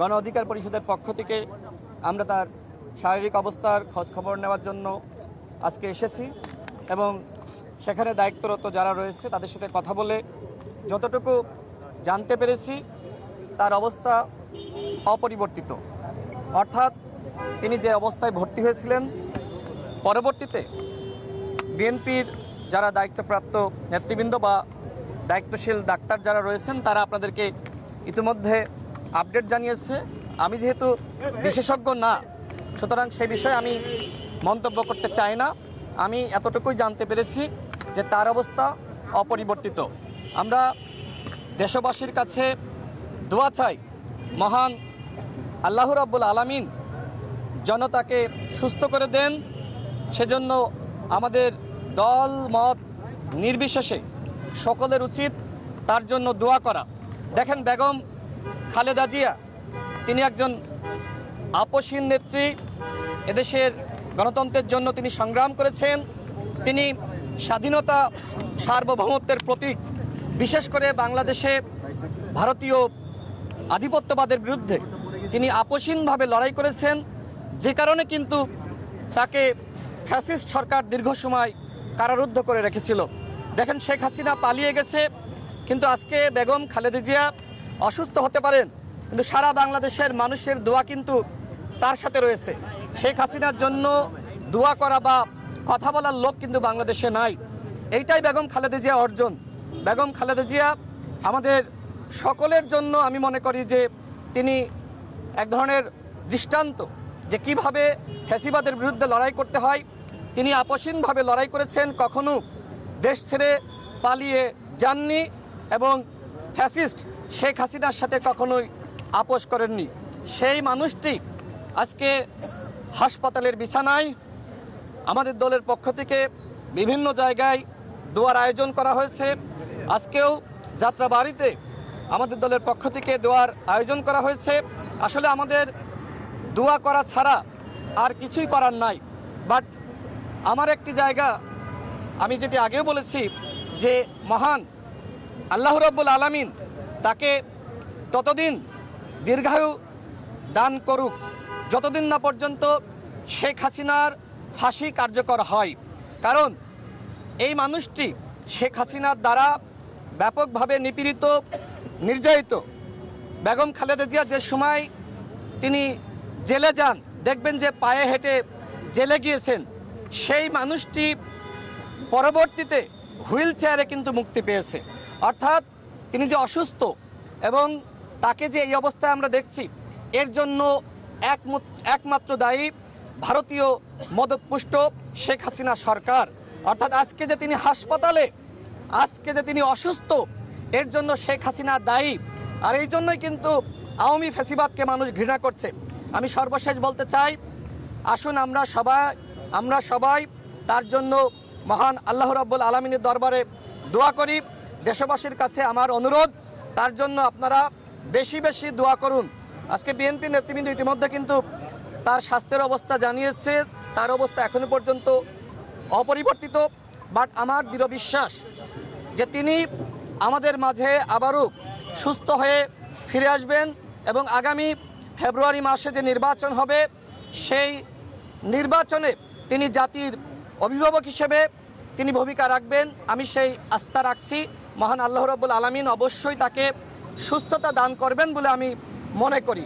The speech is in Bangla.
গণ অধিকার পরিষদের পক্ষ থেকে আমরা তার শারীরিক অবস্থার খোঁজ খবর নেওয়ার জন্য আজকে এসেছি এবং সেখানে দায়িত্বরত যারা রয়েছে তাদের সাথে কথা বলে যতটুকু জানতে পেরেছি তার অবস্থা অপরিবর্তিত, অর্থাৎ তিনি যে অবস্থায় ভর্তি হয়েছিলেন পরবর্তীতে বিএনপির যারা দায়িত্বপ্রাপ্ত নেতৃবৃন্দ বা দায়িত্বশীল ডাক্তার যারা রয়েছেন তারা আপনাদেরকে ইতিমধ্যে আপডেট জানিয়েছে। আমি যেহেতু বিশেষজ্ঞ না, সুতরাং সেই বিষয়ে আমি মন্তব্য করতে চাই না। আমি এতটুকুই জানতে পেরেছি যে তার অবস্থা অপরিবর্তিত। আমরা দেশবাসীর কাছে দোয়া চাই, মহান আল্লাহ রাব্বুল আলামিন জনতাকে সুস্থ করে দেন। সেজন্য আমাদের দল মত নির্বিশেষে সকলের উচিত তার জন্য দোয়া করা। দেখেন, বেগম খালেদা জিয়া তিনি একজন আপসহীন নেত্রী, এদেশের গণতন্ত্রের জন্য তিনি সংগ্রাম করেছেন। তিনি স্বাধীনতা সার্বভৌমত্বের প্রতীক। বিশেষ করে বাংলাদেশে ভারতীয় আধিপত্যবাদের বিরুদ্ধে তিনি আপসহীনভাবে লড়াই করেছেন, যে কারণে কিন্তু তাকে ফ্যাসিস্ট সরকার দীর্ঘ সময় কারারুদ্ধ করে রেখেছিল। দেখেন, শেখ হাসিনা পালিয়ে গেছে, কিন্তু আজকে বেগম খালেদা জিয়া অসুস্থ হতে পারেন, কিন্তু সারা বাংলাদেশের মানুষের দোয়া কিন্তু তার সাথে রয়েছে। শেখ হাসিনার জন্য দোয়া করা বা কথা বলার লোক কিন্তু বাংলাদেশে নাই। এইটাই বেগম খালেদা জিয়া অর্জন। বেগম খালেদা জিয়া আমাদের সকলের জন্য আমি মনে করি যে তিনি এক ধরনের দৃষ্টান্ত, যে কিভাবে ফ্যাসিবাদের বিরুদ্ধে লড়াই করতে হয়। তিনি আপসহীনভাবে লড়াই করেছেন, কখনো দেশ ছেড়ে পালিয়ে যাননি এবং ফ্যাসিস্ট শেখ হাসিনার সাথে কখনোই আপোষ করেননি। সেই মানুষটি আজকে হাসপাতালের বিছানায়। আমাদের দলের পক্ষ থেকে বিভিন্ন জায়গায় দোয়ার আয়োজন করা হয়েছে। আজকেও যাত্রাবাড়িতে আমাদের দলের পক্ষ থেকে দোয়ার আয়োজন করা হয়েছে। আসলে আমাদের দোয়া করা ছাড়া আর কিছুই করার নাই। বাট আমার একটি জায়গা, আমি যেটি আগেও বলেছি, যে মহান আল্লাহ রাব্বুল আলামিন তাকে ততদিন দীর্ঘায়ু দান করুক যতদিন না পর্যন্ত শেখ হাসিনার ফাঁসি কার্যকর হয়। কারণ এই মানুষটি শেখ হাসিনার দ্বারা ব্যাপকভাবে নিপীড়িত, নির্যাতিত। বেগম খালেদা জিয়া যে সময় তিনি জেলে যান, দেখবেন যে পায়ে হেঁটে জেলে গিয়েছেন। সেই মানুষটি পরবর্তীতে হুইল চেয়ারে কিন্তু মুক্তি পেয়েছে। অর্থাৎ তিনি যে অসুস্থ এবং তাকে যে এই অবস্থায় আমরা দেখছি, এর জন্য একমাত্র দায়ী ভারতীয় মদতপুষ্ট শেখ হাসিনা সরকার। অর্থাৎ আজকে যে তিনি হাসপাতালে, আজকে যে তিনি অসুস্থ, এর জন্য শেখ হাসিনা দায়ী। আর এই জন্যই কিন্তু আওয়ামী ফ্যাসিবাদকে মানুষ ঘৃণা করছে। আমি সর্বশেষ বলতে চাই, আসুন আমরা সবাই তার জন্য মহান আল্লাহ রাব্বুল আলামিনের দরবারে দোয়া করি। দেশবাসীর কাছে আমার অনুরোধ, তার জন্য আপনারা বেশি বেশি দোয়া করুন। আজকে বিএনপি নেতৃবৃন্দ ইতিমধ্যে কিন্তু তার স্বাস্থ্যের অবস্থা জানিয়েছে, তার অবস্থা এখনো পর্যন্ত অপরিবর্তিত। বাট আমার দৃঢ় বিশ্বাস যে তিনি আমাদের মাঝে আবারও সুস্থ হয়ে ফিরে আসবেন এবং আগামী ফেব্রুয়ারি মাসে যে নির্বাচন হবে, সেই নির্বাচনে তিনি জাতির অভিভাবক হিসেবে তিনি ভূমিকা রাখবেন। আমি সেই আস্থা রাখছি। মহান আল্লাহ রাব্বুল আলামিন অবশ্যই তাকে সুস্থতা দান করবেন বলে আমি মনে করি।